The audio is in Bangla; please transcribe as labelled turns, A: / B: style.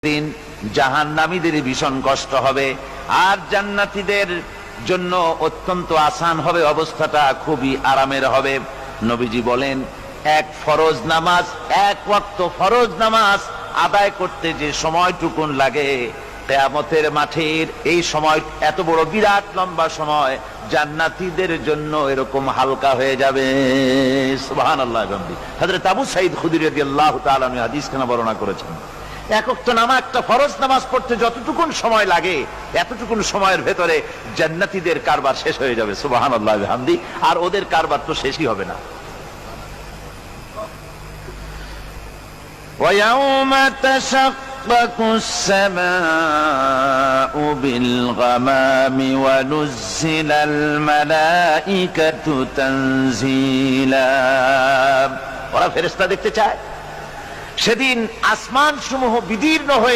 A: দিন জাহান্নামীদের ভীষণ কষ্ট হবে, আর জান্নাতীদের জন্য অত্যন্ত আসান হবে, অবস্থাটা খুবই আরামের হবে। নবীজি বলেন, এক ফরজ নামাজ, এক ওয়াক্ত ফরজ নামাজ আদায় করতে যে সময়টুকুন লাগে, কিয়ামতের মাঠের এই সময় এত বড় বিরাট লম্বা সময় জান্নাতীদের জন্য এরকম হালকা হয়ে যাবে। সুবহানাল্লাহ। হযরত আবু সাঈদ খুদরী রাদিয়াল্লাহু তাআলা আনহু হাদিসখানা বর্ণনা করেছেন, এক ওয়াক্ত নামাজ, একটা ফরজ নামাজ পড়তে যতটুকুন সময় লাগে, এতটুকুন সময়ের ভেতরে জান্নাতীদের কারবার শেষ হয়ে যাবে। সুবহানাল্লাহ ওয়া বিহামদি। আর ওদের কারবার তো শেষই হবে না। وَيَوْمَ تَشَقَّقُ السَّمَاءُ بِالْغَمَامِ وَنُزِّلَ الْمَلَائِكَةُ تَنزِيلًا। ওরা ফেরেশতা দেখতে চায়। সেদিন আসমান সমূহ বিদীর্ণ হয়ে